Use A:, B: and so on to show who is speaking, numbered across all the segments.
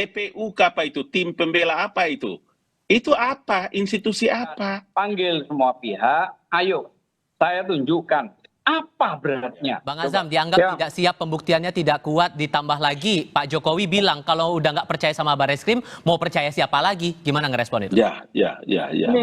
A: TPU apa itu? Tim pembela apa itu? Itu apa? Institusi apa?
B: Panggil semua pihak, ayo saya tunjukkan apa beratnya.
C: Bang Azam dianggap tidak siap, pembuktiannya tidak kuat, ditambah lagi Pak Jokowi bilang kalau udah nggak percaya sama Barreskrim, mau percaya siapa lagi? Gimana ngerespon itu?
A: Ya,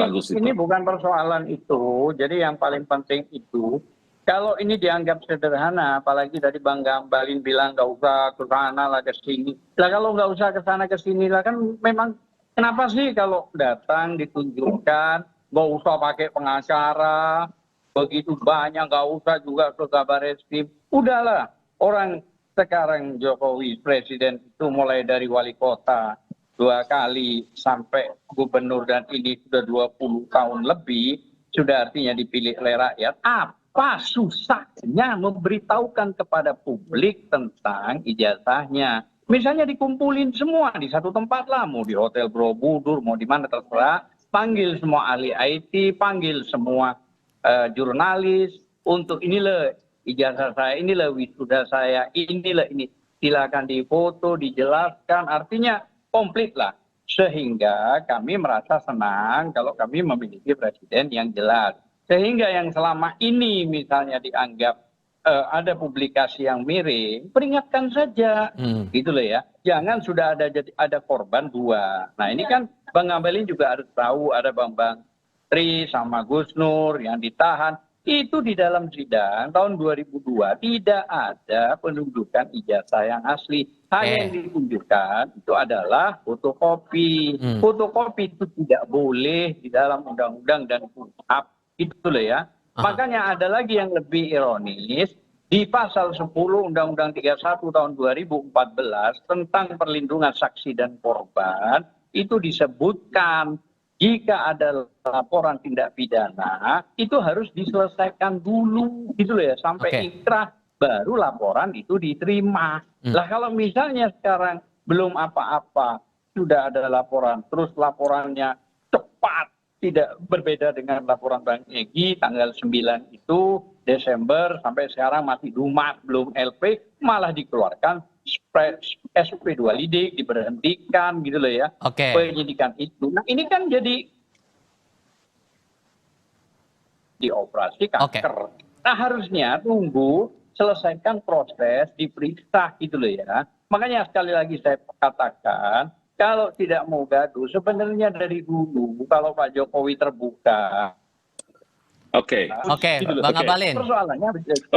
A: bagus itu.
B: Ini bukan persoalan itu, jadi yang paling penting itu, kalau ini dianggap sederhana, apalagi tadi Bang Gambalin bilang nggak usah ke sana lah ke sini. Lah kalau nggak usah ke sana ke sini lah kan memang kenapa sih kalau datang ditunjukkan, nggak usah pakai pengacara, begitu banyak nggak usah juga ke Barreskrim. Udahlah, orang sekarang Jokowi presiden itu mulai dari wali kota 2 kali sampai gubernur dan ini sudah 20 tahun lebih, sudah artinya dipilih oleh rakyat. Apa susahnya memberitahukan kepada publik tentang ijazahnya? Misalnya dikumpulin semua di satu tempat lah, mau di Hotel Borobudur, mau di mana terserah, panggil semua ahli IT, panggil semua jurnalis untuk inilah ijazah saya, inilah wisuda saya, inilah ini. Silakan difoto, dijelaskan, artinya komplit lah. Sehingga kami merasa senang kalau kami memiliki presiden yang jelas. Sehingga yang selama ini misalnya dianggap ada publikasi yang miring, peringatkan saja, gitu loh ya. Jangan sudah ada korban 2. Nah ini kan Bang Ngabalin juga harus tahu ada Bang Tri sama Gus Nur yang ditahan. Itu di dalam sidang tahun 2002 tidak ada penunjukan ijazah yang asli. Hanya yang ditunjukkan itu adalah fotokopi. Fotokopi itu tidak boleh di dalam undang-undang dan KUHP. Itu loh ya. Makanya ada lagi yang lebih ironis. Di pasal 10 Undang-Undang 31 tahun 2014 tentang perlindungan saksi dan korban, itu disebutkan jika ada laporan tindak pidana, itu harus diselesaikan dulu, gitu loh ya, sampai inkrah, baru laporan itu diterima. Lah kalau misalnya sekarang belum apa-apa, sudah ada laporan, terus laporannya cepat, tidak berbeda dengan laporan Bang Egy tanggal 9 itu Desember sampai sekarang masih lumas, belum LP, malah dikeluarkan SP 2 lidik, diberhentikan gitu loh ya, penyidikan itu. Nah ini kan jadi dioperasi kanker. Nah harusnya tunggu selesaikan proses, diperiksa gitu loh ya. Makanya sekali lagi saya katakan, kalau tidak mau gaduh, sebenarnya dari dulu kalau Pak Jokowi terbuka.
C: Bang Ngabalin.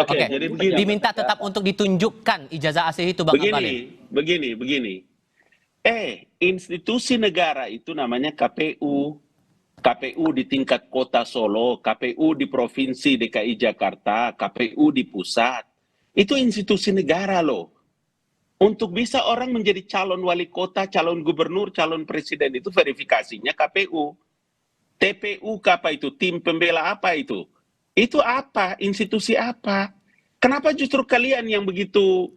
A: Jadi begini.
C: Diminta tetap untuk ditunjukkan ijazah asli itu, Bang Ngabalin.
A: Begini. Institusi negara itu namanya KPU. KPU di tingkat kota Solo, KPU di Provinsi DKI Jakarta, KPU di pusat. Itu institusi negara loh. Untuk bisa orang menjadi calon wali kota, calon gubernur, calon presiden itu verifikasinya KPU. TPU apa itu? Tim pembela apa itu? Itu apa? Institusi apa? Kenapa justru kalian yang begitu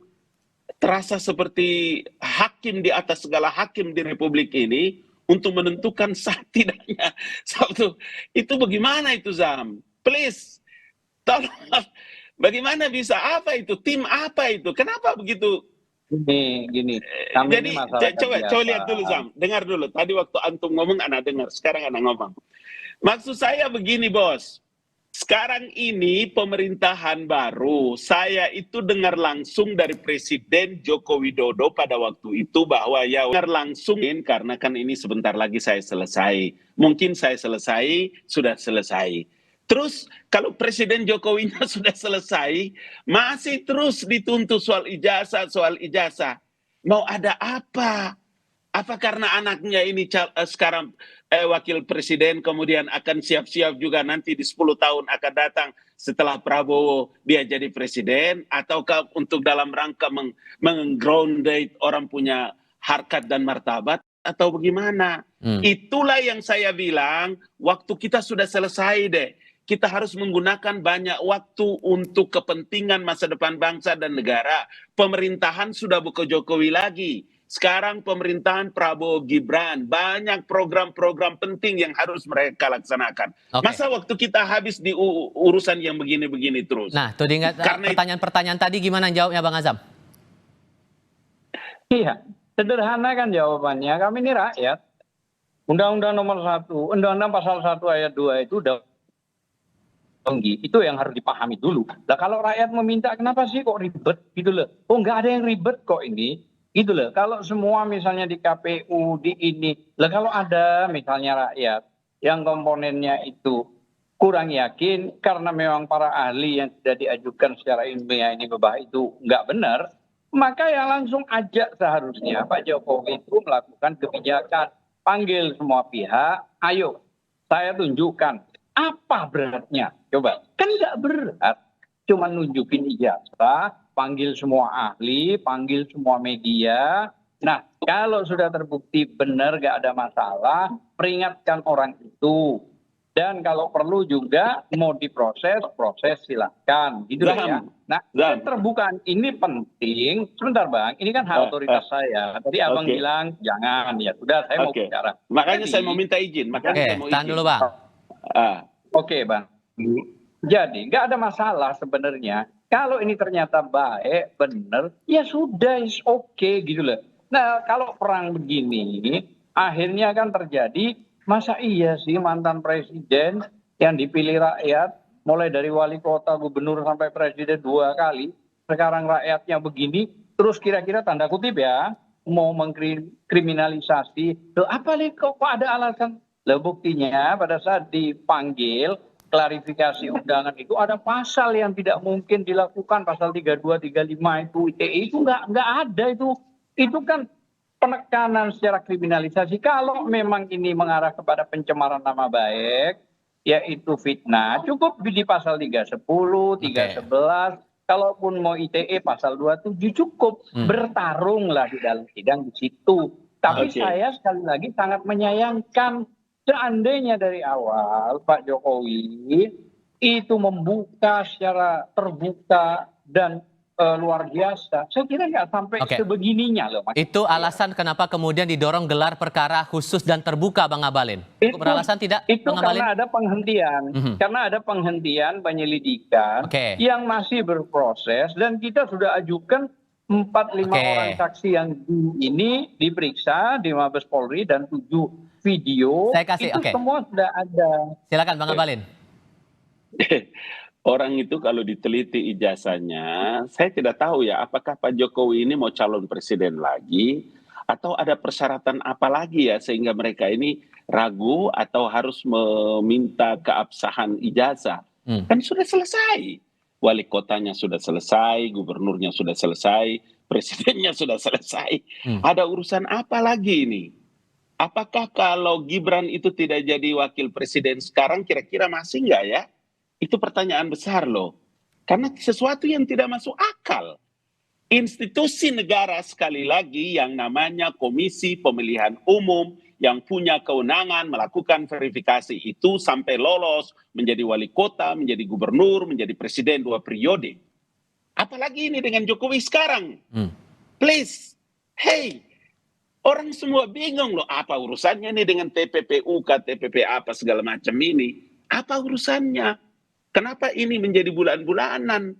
A: terasa seperti hakim di atas segala hakim di Republik ini untuk menentukan sah tidaknya satu? Itu bagaimana itu, Zam? Please, tolong. Bagaimana bisa? Apa itu? Tim apa itu? Kenapa begitu?
B: Gini.
A: Jadi coba lihat dulu, Zam. Dengar dulu. Tadi waktu antum ngomong, anak dengar. Sekarang anak ngomong. Maksud saya begini, Bos. Sekarang ini pemerintahan baru, saya itu dengar langsung dari Presiden Joko Widodo pada waktu itu bahwa ya dengar langsung, karena kan ini sebentar lagi saya selesai. Mungkin saya selesai, sudah selesai. Terus kalau Presiden Jokowinya sudah selesai, masih terus dituntut soal ijazah. Mau ada apa? Apa karena anaknya ini sekarang wakil presiden, kemudian akan siap-siap juga nanti di 10 tahun akan datang setelah Prabowo dia jadi presiden, ataukah untuk dalam rangka meng-grounded orang punya harkat dan martabat, atau bagaimana? Itulah yang saya bilang, waktu kita sudah selesai deh. Kita harus menggunakan banyak waktu untuk kepentingan masa depan bangsa dan negara. Pemerintahan sudah bukan Jokowi lagi. Sekarang pemerintahan Prabowo Gibran, banyak program-program penting yang harus mereka laksanakan. Masa waktu kita habis di urusan yang begini-begini terus?
C: Nah, tuh diingat pertanyaan-pertanyaan tadi gimana jawabnya, Bang Azam?
B: Iya, Sederhana kan jawabannya, kami ini rakyat. Undang-Undang nomor 1, Undang-Undang pasal 1 ayat 2 itu udah tinggi. Itu yang harus dipahami dulu. Nah kalau rakyat meminta, kenapa sih kok ribet gitu loh. Oh nggak ada yang ribet kok ini. Gitu loh. Kalau semua misalnya di KPU, di ini. Lah kalau ada misalnya rakyat yang komponennya itu kurang yakin karena memang para ahli yang sudah diajukan secara ilmiah ini bahwa itu nggak benar, maka ya langsung ajak seharusnya Pak Jokowi itu melakukan kebijakan. Panggil semua pihak, ayo saya tunjukkan apa beratnya. Coba, kan nggak berat. Cuma nunjukin ijazah, panggil semua ahli, panggil semua media. Nah, kalau sudah terbukti benar nggak ada masalah, peringatkan orang itu. Dan kalau perlu juga mau diproses, proses silakan. Gitu ya. Nah, keterbukaan ini penting. Sebentar Bang, ini kan hak otoritas saya. Tadi Abang bilang jangan, ya sudah saya mau bicara.
A: Makanya saya mau minta izin.
C: Tahan dulu Bang.
B: Oke Bang. Jadi nggak ada masalah sebenarnya. Kalau ini ternyata baik, benar, ya sudah, is oke gitu loh. Nah kalau perang begini, akhirnya kan terjadi, masa iya sih mantan presiden yang dipilih rakyat, mulai dari wali kota, gubernur, sampai presiden 2 kali, sekarang rakyatnya begini, terus kira-kira tanda kutip ya, mau mengkriminalisasi, loh apa nih kok ada alasan? Loh buktinya pada saat dipanggil, klarifikasi undangan itu ada pasal yang tidak mungkin dilakukan, pasal 32, 35 itu ITE itu nggak ada itu kan penekanan secara kriminalisasi. Kalau memang ini mengarah kepada pencemaran nama baik, yaitu fitnah, cukup di pasal 310, 311, kalaupun mau ITE pasal 27 cukup, bertarunglah di dalam sidang di situ. Tapi saya sekali lagi sangat menyayangkan seandainya dari awal Pak Jokowi itu membuka secara terbuka dan luar biasa, saya kira nggak sampai sebegininya loh.
C: Itu alasan kenapa kemudian didorong gelar perkara khusus dan terbuka Bang Ngabalin. Itu beralasan tidak
B: Itu
C: Bang Ngabalin?
B: Karena ada penghentian penyelidikan yang masih berproses, dan kita sudah ajukan 4-5 orang saksi yang ini diperiksa di Mabes Polri dan 7 video.
C: Saya kasih,
B: itu semua sudah ada.
C: Silakan Bang Ngabalin.
A: Orang itu kalau diteliti ijazahnya, saya tidak tahu ya apakah Pak Jokowi ini mau calon presiden lagi atau ada persyaratan apa lagi ya sehingga mereka ini ragu atau harus meminta keabsahan ijazah. Kan sudah selesai. Wali kotanya sudah selesai, gubernurnya sudah selesai, presidennya sudah selesai. Ada urusan apa lagi ini? Apakah kalau Gibran itu tidak jadi wakil presiden sekarang kira-kira masih nggak ya? Itu pertanyaan besar loh. Karena sesuatu yang tidak masuk akal. Institusi negara sekali lagi yang namanya Komisi Pemilihan Umum yang punya kewenangan melakukan verifikasi itu sampai lolos menjadi wali kota, menjadi gubernur, menjadi presiden 2 periode. Apalagi ini dengan Jokowi sekarang. Please, hey, orang semua bingung loh apa urusannya nih dengan TPPU, KTPP apa segala macam ini. Apa urusannya? Kenapa ini menjadi bulan-bulanan?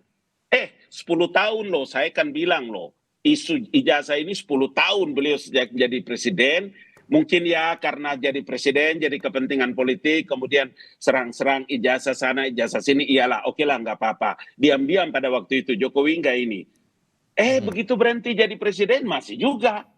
A: 10 tahun loh, saya kan bilang loh, isu ijazah ini 10 tahun beliau sejak jadi presiden. Mungkin ya karena jadi presiden, jadi kepentingan politik, kemudian serang-serang ijazah sana, ijazah sini, iyalah, oke lah, nggak apa-apa. Diam-diam pada waktu itu, Jokowi nggak ini. Begitu berhenti jadi presiden, masih juga.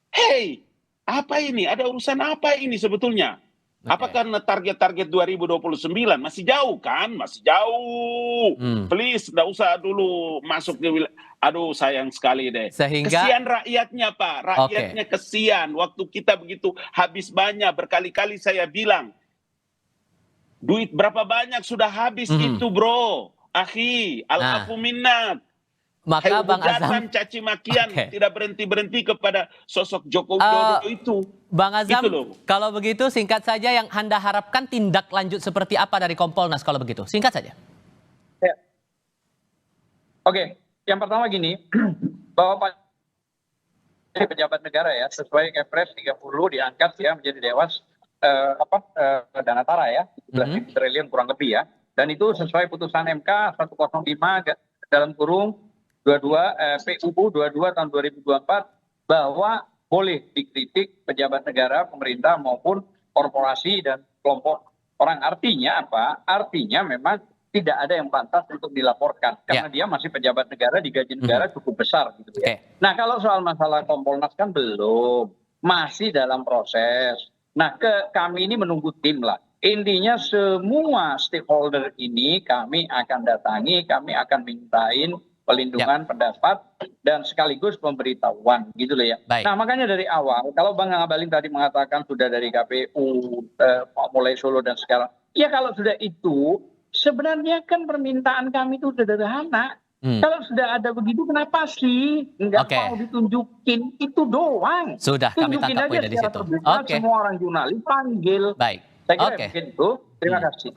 A: Hey, apa ini? Ada urusan apa ini sebetulnya? Apa karena target-target 2029 masih jauh kan? Masih jauh. Please, nggak usah dulu masuk di wilayah. Aduh, sayang sekali deh.
C: Sehingga
A: kesian rakyatnya, Pak. Rakyatnya kesian. Waktu kita begitu habis banyak. Berkali-kali saya bilang, duit berapa banyak sudah habis itu, bro. Akhi, al-afu minnat.
C: Maka Bang Azam,
A: caci makian tidak berhenti-berhenti kepada sosok Joko Widodo itu.
C: Bang Azam,
A: gitu
C: kalau begitu singkat saja yang Anda harapkan tindak lanjut seperti apa dari Kompolnas kalau begitu? Singkat saja.
B: Ya. Oke, yang pertama gini, bahwa Pak pejabat negara ya sesuai Kepres 30 diangkat ya menjadi dewas dana tara ya, 11 triliun kurang lebih ya. Dan itu sesuai putusan MK 105 dalam kurung 22 PUU 22 tahun 2024 bahwa boleh dikritik pejabat negara, pemerintah maupun korporasi dan kelompok orang. Artinya apa? Artinya memang tidak ada yang pantas untuk dilaporkan karena dia masih pejabat negara, digaji negara cukup besar gitu ya. Nah, kalau soal masalah Kompolnas kan belum, masih dalam proses. Nah, kami ini menunggu tim lah. Intinya semua stakeholder ini kami akan datangi, kami akan mintain pelindungan pendapat dan sekaligus pemberitahuan gitu loh ya. Nah, makanya dari awal kalau Bang Ngabalin tadi mengatakan sudah dari KPU mulai Solo dan sekarang, ya kalau sudah itu sebenarnya kan permintaan kami itu sederhana. Kalau sudah ada begitu kenapa sih nggak mau ditunjukin, itu doang.
C: Sudah kami tangkap poin dari situ.
B: Semua orang jurnalis panggil.
C: Baik.
B: Saya kira mungkin itu. Terima kasih.